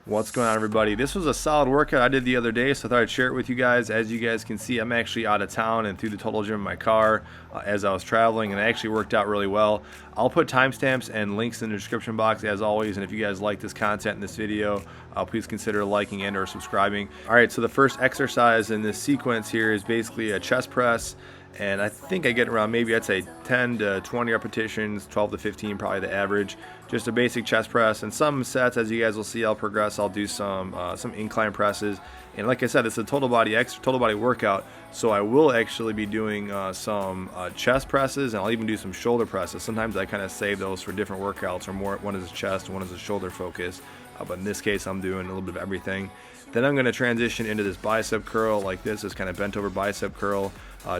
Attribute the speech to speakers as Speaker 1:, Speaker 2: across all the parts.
Speaker 1: What's going on, everybody? This was a solid workout I did the other day, so I thought I'd share it with you guys. As you guys can see, I'm actually out of town and through the Total Gym in my car as I was traveling, and it actually worked out really well. I'll put timestamps and links in the description box as always, and if you guys like this content in this video, please consider liking and or subscribing. All right, so the first exercise in this sequence here is basically a chest press. And I think I get around, maybe I'd say 10 to 20 repetitions, 12 to 15 probably the average. Just a basic chest press. And some sets, as you guys will see, I'll progress. I'll do some incline presses. And like I said, it's a total body workout. So I will actually be doing some chest presses, and I'll even do some shoulder presses. Sometimes I kind of save those for different workouts, or more. One is a chest, one is a shoulder focus. But in this case, I'm doing a little bit of everything. Then I'm going to transition into this bicep curl like this kind of bent over bicep curl,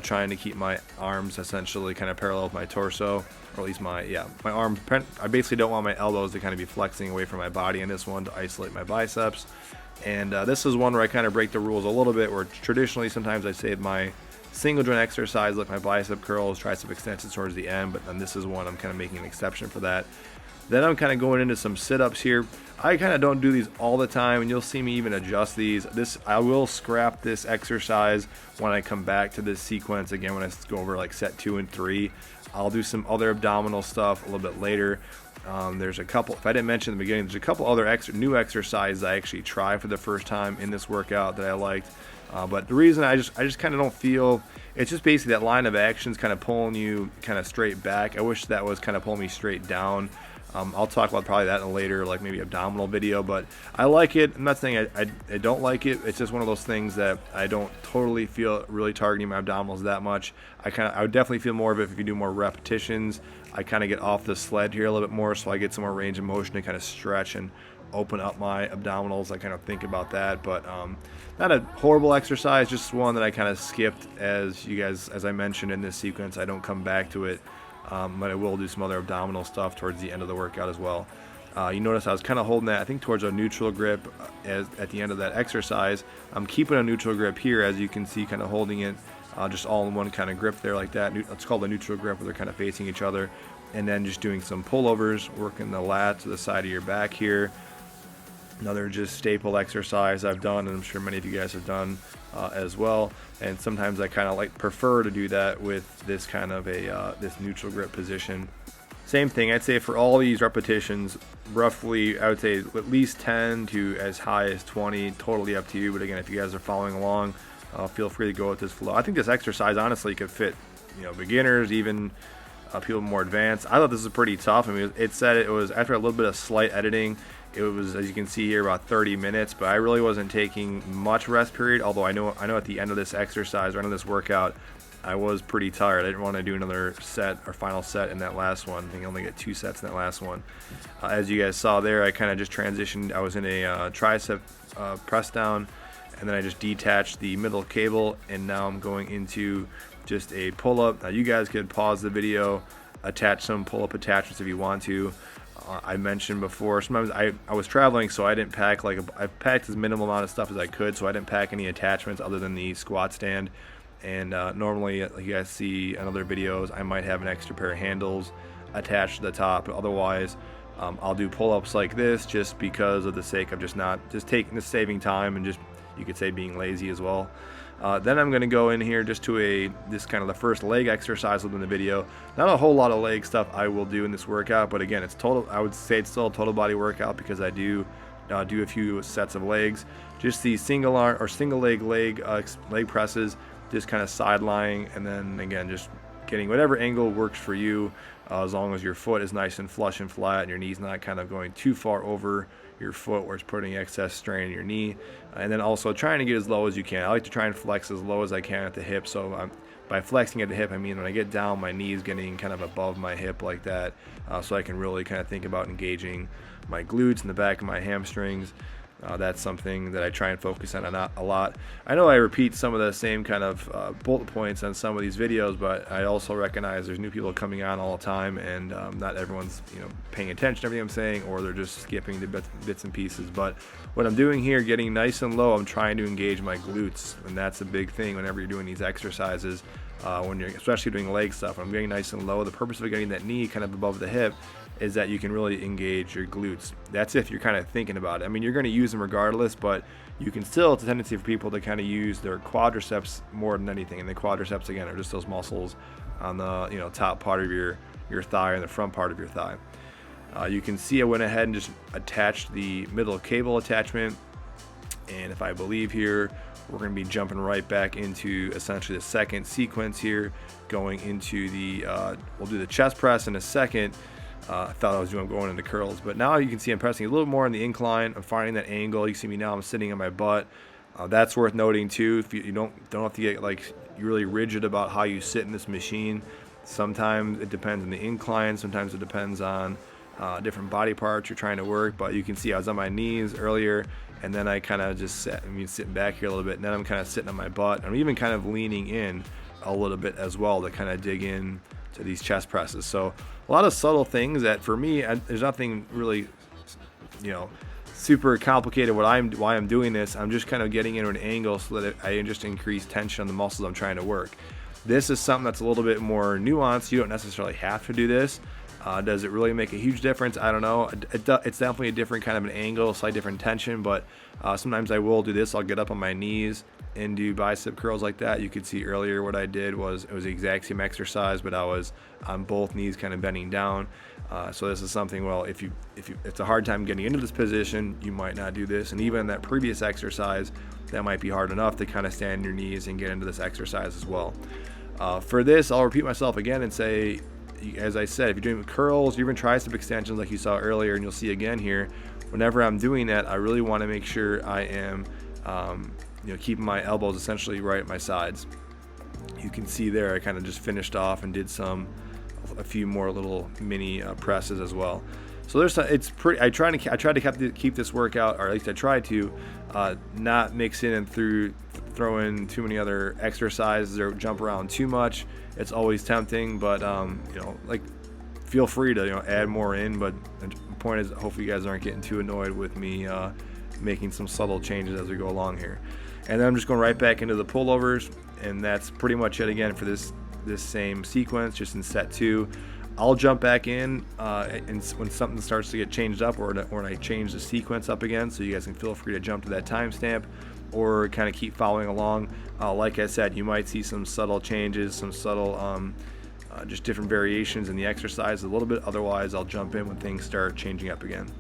Speaker 1: trying to keep my arms essentially kind of parallel with my torso, or at least my arms. I basically don't want my elbows to kind of be flexing away from my body in this one to isolate my biceps. And this is one where I kind of break the rules a little bit, where traditionally sometimes I save my single joint exercise like my bicep curls, tricep extensions towards the end, but then this is one I'm kind of making an exception for that. Then I'm kind of going into some sit-ups here. I kind of don't do these all the time, and you'll see me even adjust these. I will scrap this exercise when I come back to this sequence again, when I go over like set 2 and 3. I'll do some other abdominal stuff a little bit later. There's a couple, if I didn't mention in the beginning, there's a couple other new exercises I actually tried for the first time in this workout that I liked. But the reason I just kind of don't feel, it's just basically that line of action's kind of pulling you kind of straight back. I wish that was kind of pulling me straight down. I'll talk about probably that in a later, like maybe abdominal video, but I like it. I'm not saying I don't like it. It's just one of those things that I don't totally feel really targeting my abdominals that much. I would definitely feel more of it if you do more repetitions. I kind of get off the sled here a little bit more, so I get some more range of motion to kind of stretch and open up my abdominals. I kind of think about that, but not a horrible exercise, just one that I kind of skipped as I mentioned in this sequence. I don't come back to it. But I will do some other abdominal stuff towards the end of the workout as well. You notice I was kind of holding that, I think, towards a neutral grip at the end of that exercise. I'm keeping a neutral grip here, as you can see, kind of holding it just all in one kind of grip there like that. It's called a neutral grip, where they're kind of facing each other. And then just doing some pullovers, working the lat to the side of your back here. Another just staple exercise I've done, and I'm sure many of you guys have done as well. And sometimes I kind of prefer to do that with this kind of this neutral grip position. Same thing, I'd say for all these repetitions, roughly I would say at least 10 to as high as 20, totally up to you. But again, if you guys are following along, feel free to go with this flow. I think this exercise honestly could fit, beginners, even people more advanced. I thought this was pretty tough. I mean, it said it was after a little bit of slight editing. It was, as you can see here, about 30 minutes, but I really wasn't taking much rest period. Although I know at the end of this exercise, or end of this workout, I was pretty tired. I didn't want to do another set or final set in that last one. I think I only get 2 sets in that last one. As you guys saw there, I kind of just transitioned. I was in a tricep press down, and then I just detached the middle cable, and now I'm going into just a pull-up. Now you guys could pause the video, attach some pull-up attachments if you want to. I mentioned before, sometimes I was traveling, so I didn't pack I packed as minimal amount of stuff as I could, so I didn't pack any attachments other than the squat stand. And normally, like you guys see in other videos, I might have an extra pair of handles attached to the top. But otherwise, I'll do pull-ups like this just because of the sake of just saving time, and just, you could say, being lazy as well. Then I'm going to go in here just to this kind of the first leg exercise within the video. Not a whole lot of leg stuff I will do in this workout, but again, I would say it's still a total body workout, because I do a few sets of legs. Just these single leg presses, just kind of side lying, and then again just getting whatever angle works for you, as long as your foot is nice and flush and flat and your knee's not kind of going too far over your foot where it's putting excess strain on your knee. And then also trying to get as low as you can. I like to try and flex as low as I can at the hip. So by flexing at the hip, I mean when I get down, my knee is getting kind of above my hip like that, so I can really kind of think about engaging my glutes and the back of my hamstrings. That's something that I try and focus on a lot. I know I repeat some of the same kind of bullet points on some of these videos, but I also recognize there's new people coming on all the time, and not everyone's paying attention to everything I'm saying, or they're just skipping the bits and pieces. But what I'm doing here, getting nice and low, I'm trying to engage my glutes, and that's a big thing whenever you're doing these exercises. When you're especially doing leg stuff, I'm getting nice and low. The purpose of getting that knee kind of above the hip is that you can really engage your glutes. That's if you're kind of thinking about it. I mean, you're going to use them regardless, but you can still, it's a tendency for people to kind of use their quadriceps more than anything. And the quadriceps, again, are just those muscles on the top part of your thigh and the front part of your thigh. You can see I went ahead and just attached the middle cable attachment. And if I believe here, we're going to be jumping right back into essentially the second sequence here, going into we'll do the chest press in a second. I thought I was going into curls, but now you can see I'm pressing a little more on the incline. I'm finding that angle. You see me now, I'm sitting on my butt. That's worth noting too. If you don't have to get like really rigid about how you sit in this machine. Sometimes it depends on the incline. Sometimes it depends on different body parts you're trying to work. But you can see I was on my knees earlier, and then I kind of just sitting back here a little bit, and then I'm kind of sitting on my butt. I'm even kind of leaning in a little bit as well to kind of dig in to these chest presses. So a lot of subtle things that for me, there's nothing really, super complicated why I'm doing this. I'm just kind of getting into an angle so that I just increase tension on the muscles I'm trying to work. This is something that's a little bit more nuanced. You don't necessarily have to do this. Does it really make a huge difference? I don't know. It's definitely a different kind of an angle, slight different tension, but sometimes I will do this. I'll get up on my knees and do bicep curls like that. You could see earlier what I did was it was the exact same exercise, but I was on both knees kind of bending down. So this is something, well, if it's a hard time getting into this position, you might not do this. And even in that previous exercise, that might be hard enough to kind of stand on your knees and get into this exercise as well. For this, I'll repeat myself again and say, as I said, if you're doing curls or even tricep extensions like you saw earlier, and you'll see again here, whenever I'm doing that, I really want to make sure I am keeping my elbows essentially right at my sides. You can see there I kind of just finished off and did a few more little mini presses as well. So it's pretty. I tried to keep this workout, or at least I tried to not mix in and throw in too many other exercises or jump around too much. It's always tempting, but feel free to add more in. But the point is, hopefully you guys aren't getting too annoyed with me making some subtle changes as we go along here. And then I'm just going right back into the pullovers, and that's pretty much it again for this same sequence, just in set 2. I'll jump back in and when something starts to get changed up, or when I change the sequence up again, so you guys can feel free to jump to that timestamp or kind of keep following along. Like I said, you might see some subtle changes, some subtle just different variations in the exercise a little bit. Otherwise, I'll jump in when things start changing up again.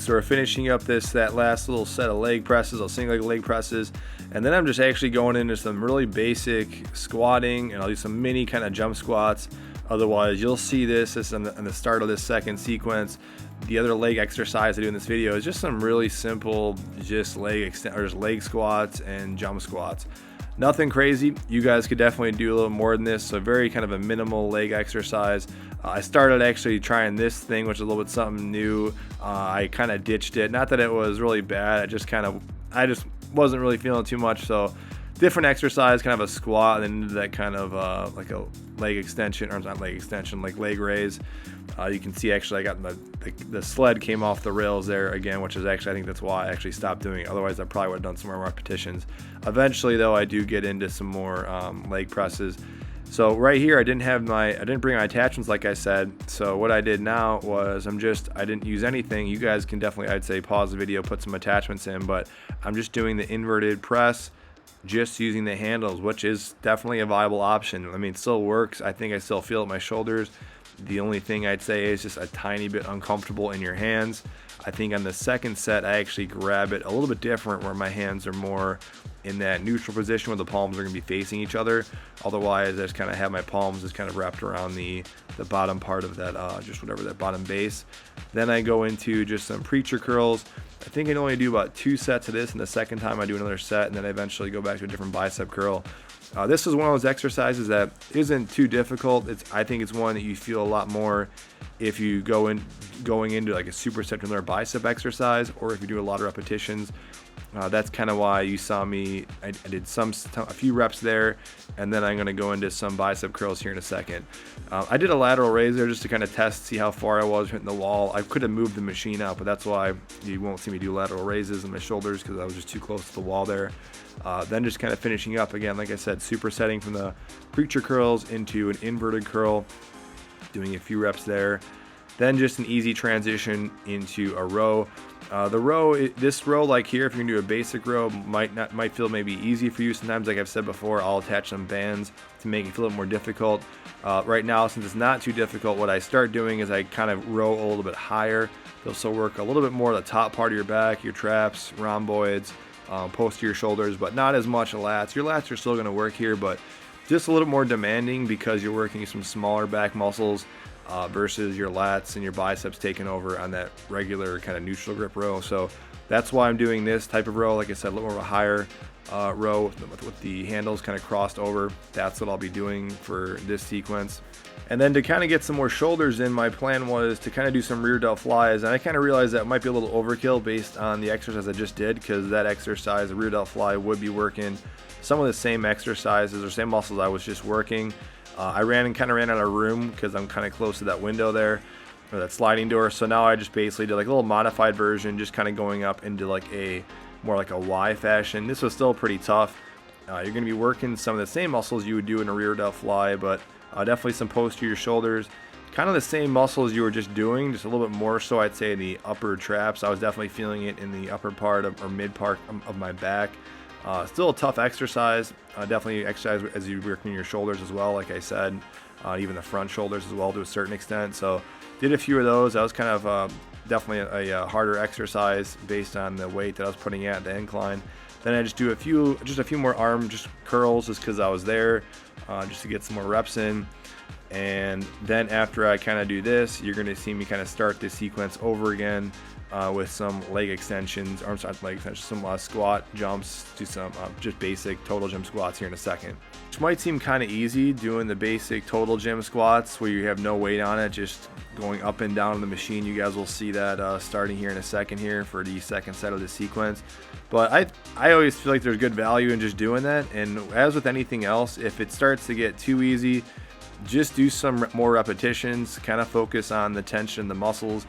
Speaker 1: So we're finishing up that last little set of leg presses, those single leg presses, and then I'm just actually going into some really basic squatting, and I'll do some mini kind of jump squats. Otherwise, you'll see this on the start of this second sequence. The other leg exercise I do in this video is just some really simple, just leg squats and jump squats. Nothing crazy. You guys could definitely do a little more than this. So very kind of a minimal leg exercise. I started actually trying this thing, which is a little bit something new. I kind of ditched it. Not that it was really bad. I just wasn't really feeling too much. So different exercise, kind of a squat, and then into that kind of like a leg extension, or not leg extension, like leg raise. You can see actually I got the sled came off the rails there again, which is actually, I think that's why I actually stopped doing it. Otherwise I probably would have done some more repetitions. Eventually though, I do get into some more leg presses. So right here I didn't bring my attachments like I said. So what I did now was I didn't use anything. You guys can definitely, I'd say, pause the video, put some attachments in, but I'm just doing the inverted press, just using the handles, which is definitely a viable option. I mean, it still works. I think I still feel it in my shoulders. The only thing I'd say is just a tiny bit uncomfortable in your hands. I think on the second set, I actually grab it a little bit different, where my hands are more in that neutral position where the palms are going to be facing each other. Otherwise, I just kind of have my palms just kind of wrapped around the bottom part of that, just whatever, that bottom base. Then I go into just some preacher curls. I think I only do about 2 sets of this, and the second time I do another set, and then I eventually go back to a different bicep curl. This is one of those exercises that isn't too difficult. I think it's one that you feel a lot more if you going into like a supercircular bicep exercise, or if you do a lot of repetitions. That's kind of why you saw me. I did a few reps there, and then I'm going to go into some bicep curls here in a second. I did a lateral raise there just to kind of test, see how far I was hitting the wall. I could have moved the machine out, but that's why you won't see me do lateral raises in my shoulders, because I was just too close to the wall there. Then just kind of finishing up again, like I said, supersetting from the preacher curls into an inverted curl, doing a few reps there. Then just an easy transition into a row. This row, like here, if you're gonna do a basic row, might feel maybe easy for you. Sometimes, like I've said before, I'll attach some bands to make it feel a little more difficult. Right now, since it's not too difficult, what I start doing is I kind of row a little bit higher. They'll still work a little bit more the top part of your back, your traps, rhomboids, posterior shoulders, but not as much lats. Your lats are still gonna work here, but just a little more demanding, because you're working some smaller back muscles versus your lats and your biceps taking over on that regular kind of neutral grip row. So that's why I'm doing this type of row. Like I said, a little more of a higher row with the handles kind of crossed over. That's what I'll be doing for this sequence. And then to kind of get some more shoulders in, my plan was to kind of do some rear delt flies. And I kind of realized that might be a little overkill based on the exercise I just did, because that exercise, the rear delt fly, would be working some of the same exercises or same muscles I was just working. I kind of ran out of room because I'm kind of close to that window there, or that sliding door. So now I just basically did like a little modified version, just kind of going up into like more like a Y fashion. This was still pretty tough. You're going to be working some of the same muscles you would do in a rear delt fly, but definitely some posterior shoulders. Kind of the same muscles you were just doing, just a little bit more so, I'd say, in the upper traps. I was definitely feeling it in the upper part or mid part of my back. Still a tough exercise. Definitely exercise as you work in your shoulders as well, like I said, even the front shoulders as well to a certain extent. So did a few of those. That was kind of definitely a harder exercise based on the weight that I was putting at the incline. Then I just do a few more arm curls just because I was there, just to get some more reps in. And then after I kind of do this, you're going to see me kind of start this sequence over again with some leg extensions, some squat jumps, do some just basic total gym squats here in a second. Which might seem kind of easy, doing the basic total gym squats where you have no weight on it, just going up and down on the machine. You guys will see that starting here in a second here for the second set of the sequence. But I always feel like there's good value in just doing that. And as with anything else, if it starts to get too easy, just do some more repetitions, kind of focus on the tension in the muscles.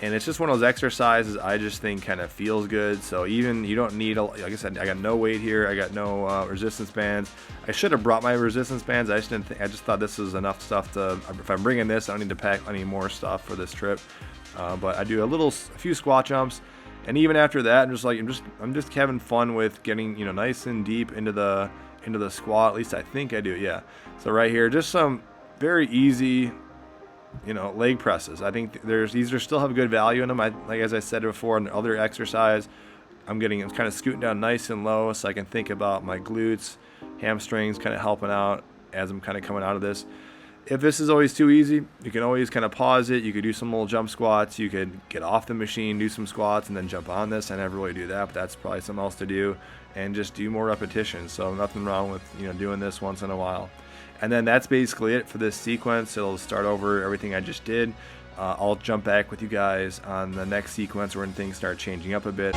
Speaker 1: And it's just one of those exercises I just think kind of feels good. So even you don't need, like I said, I got no weight here. I got no resistance bands. I should have brought my resistance bands. I just thought this was enough stuff to, if I'm bringing this, I don't need to pack any more stuff for this trip. But I do a few squat jumps. And even after that, I'm just having fun with getting, nice and deep into the squat. At least I think I do. Yeah. So right here, just some very easy leg presses. I think these are still have good value in them. As I said before, in other exercise, I'm kind of scooting down nice and low so I can think about my glutes, hamstrings, kind of helping out as I'm kind of coming out of this. If this is always too easy, you can always kind of pause it. You could do some little jump squats. You could get off the machine, do some squats, and then jump on this. I never really do that, but that's probably something else to do. And just do more repetitions. So nothing wrong with doing this once in a while. And then that's basically it for this sequence. It'll start over everything I just did. I'll jump back with you guys on the next sequence when things start changing up a bit.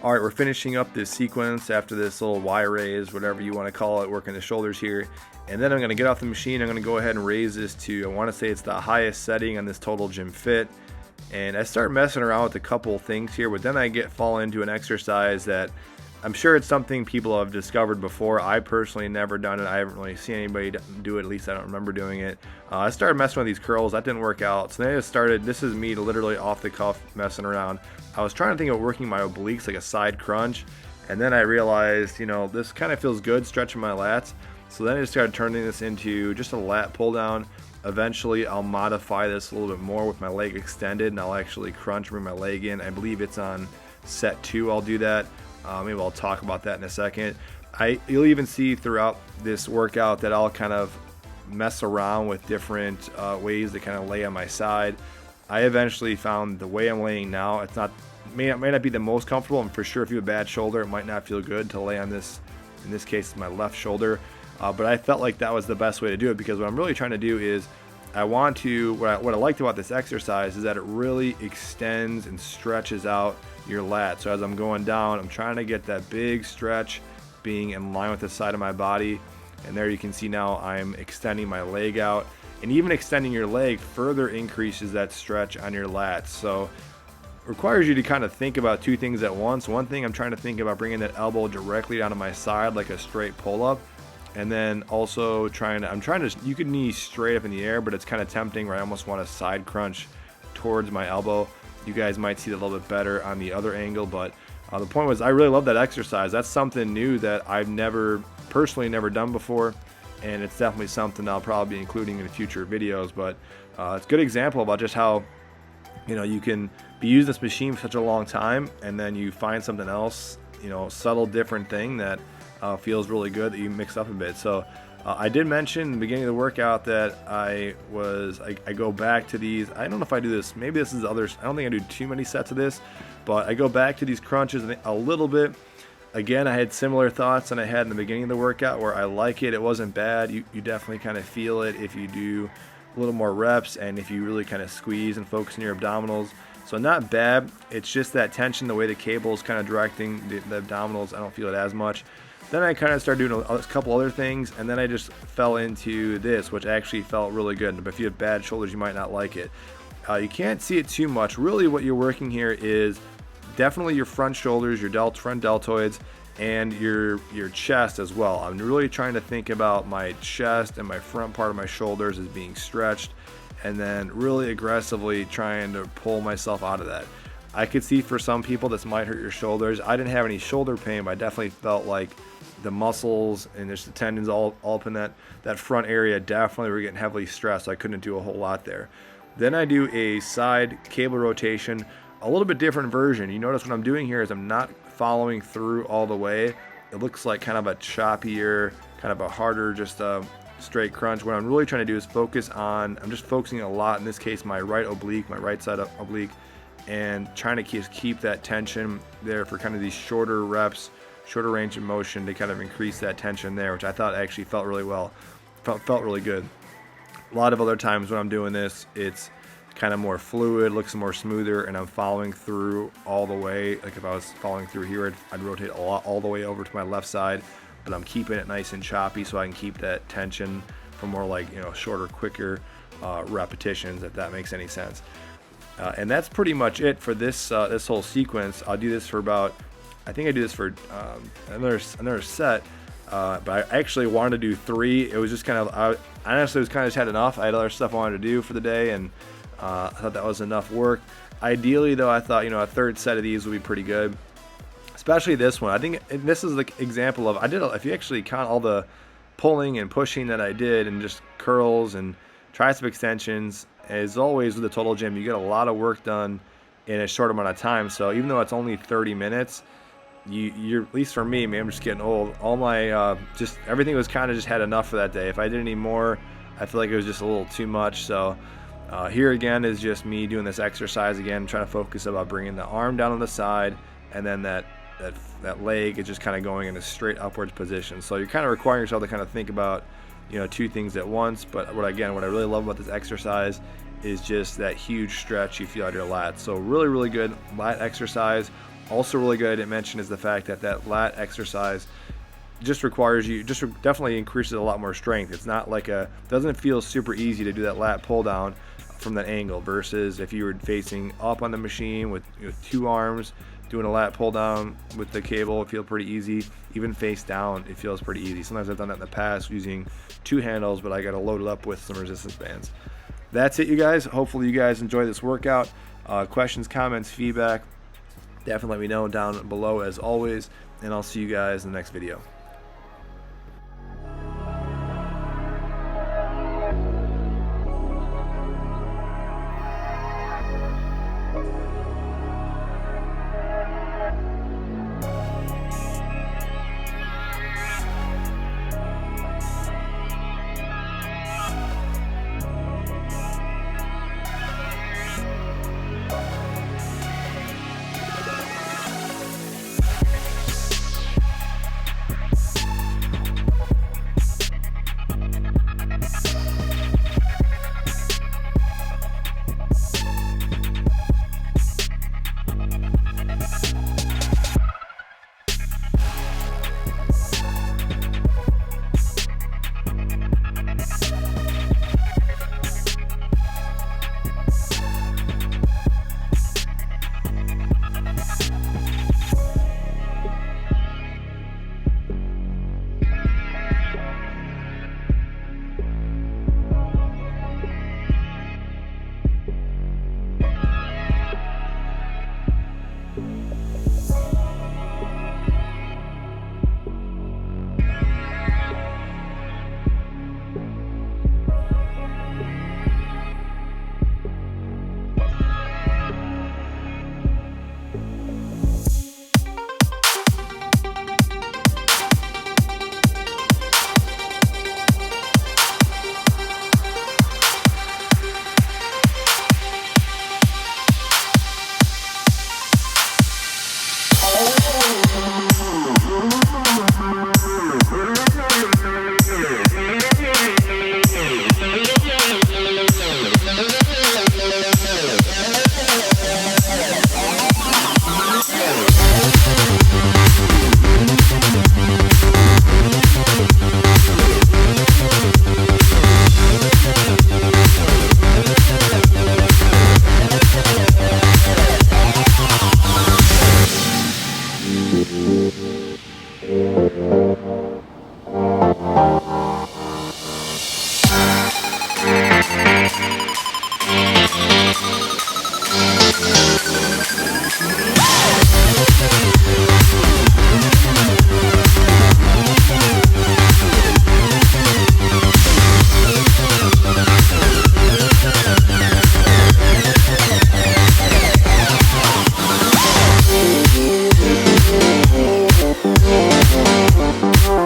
Speaker 1: All right, we're finishing up this sequence after this little Y raise, whatever you want to call it, working the shoulders here. And then I'm going to get off the machine. I'm going to go ahead and raise this to, I want to say it's the highest setting on this Total Gym Fit. And I start messing around with a couple things here, but then I fall into an exercise that I'm sure it's something people have discovered before. I personally never done it. I haven't really seen anybody do it. At least I don't remember doing it. I started messing with these curls. That didn't work out. So then I just started, this is me literally off the cuff messing around. I was trying to think of working my obliques, like a side crunch. And then I realized, this kind of feels good stretching my lats. So then I just started turning this into just a lat pull down. Eventually I'll modify this a little bit more with my leg extended, and I'll actually crunch, bring my leg in. I believe it's on set 2 I'll do that. Maybe I'll talk about that in a second. You'll even see throughout this workout that I'll kind of mess around with different ways to kind of lay on my side. I eventually found the way I'm laying now, it's not may not be the most comfortable, and for sure if you have a bad shoulder it might not feel good to lay on this. In this case it's my left shoulder, but I felt like that was the best way to do it, because what I'm really trying to do is what I liked about this exercise is that it really extends and stretches out your lat. So as I'm going down, I'm trying to get that big stretch being in line with the side of my body. And there you can see now I'm extending my leg out, and even extending your leg further increases that stretch on your lats. So it requires you to kind of think about two things at once. One thing, I'm trying to think about bringing that elbow directly down to my side like a straight pull up. And then also you could knee straight up in the air, but it's kind of tempting where I almost want to side crunch towards my elbow. You guys might see that a little bit better on the other angle, but the point was I really love that exercise. That's something new that I've personally never done before, and it's definitely something I'll probably be including in future videos. But it's a good example about just how you can be using this machine for such a long time, and then you find something else, subtle different thing that feels really good that you mix up a bit. So I did mention in the beginning of the workout that I go back to these. I don't know if I do this, maybe this is others. I don't think I do too many sets of this, but I go back to these crunches a little bit. Again, I had similar thoughts than I had in the beginning of the workout, where I like it. It wasn't bad. You definitely kind of feel it if you do a little more reps and if you really kind of squeeze and focus on your abdominals. So not bad. It's just that tension, the way the cable is kind of directing the abdominals, I don't feel it as much. Then I kind of started doing a couple other things, and then I just fell into this, which actually felt really good. But if you have bad shoulders, you might not like it. You can't see it too much. Really what you're working here is definitely your front shoulders, your front deltoids, and your chest as well. I'm really trying to think about my chest and my front part of my shoulders as being stretched, and then really aggressively trying to pull myself out of that. I could see for some people this might hurt your shoulders. I didn't have any shoulder pain, but I definitely felt like the muscles and just the tendons all up in that front area definitely were getting heavily stressed. So I couldn't do a whole lot there. Then I do a side cable rotation, a little bit different version. You notice what I'm doing here is I'm not following through all the way. It looks like kind of a choppier, kind of a harder, just a straight crunch. What I'm really trying to do is I'm just focusing a lot, in this case, my right oblique, my right side oblique, and trying to keep that tension there for kind of these shorter reps, shorter range of motion to kind of increase that tension there, which I thought actually felt really well, felt really good. A lot of other times when I'm doing this, it's kind of more fluid, looks more smoother, and I'm following through all the way. Like if I was following through here, I'd rotate all the way over to my left side, but I'm keeping it nice and choppy so I can keep that tension for more like shorter, quicker repetitions, if that makes any sense. And that's pretty much it for this whole sequence. I'll do this for about, I think I do this for another set, but I actually wanted to do 3. It was just kind of, I honestly was kind of just had enough. I had other stuff I wanted to do for the day, and I thought that was enough work. Ideally though, I thought a third set of these would be pretty good, especially this one. I think this is the example of, if you actually count all the pulling and pushing that I did, and just curls and tricep extensions, as always with the Total Gym, you get a lot of work done in a short amount of time. So even though it's only 30 minutes, you're, at least for me, man, I'm just getting old. All my just everything was kind of just had enough for that day. If I did any more, I feel like it was just a little too much. So here again is just me doing this exercise again, trying to focus about bringing the arm down on the side, and then that leg is just kind of going in a straight upwards position. So you're kind of requiring yourself to kind of think about two things at once. But what I really love about this exercise is just that huge stretch you feel out your lats. So really good lat exercise. Also really good, I mentioned, is the fact that lat exercise just requires you, definitely increases a lot more strength. It's not like doesn't feel super easy to do that lat pull down from that angle, versus if you were facing up on the machine with 2 arms doing a lat pull down with the cable, it feels pretty easy. Even face down, it feels pretty easy. Sometimes I've done that in the past using 2 handles, but I got to load it up with some resistance bands. That's it, you guys. Hopefully you guys enjoy this workout. Questions, comments, feedback, definitely let me know down below as always, and I'll see you guys in the next video.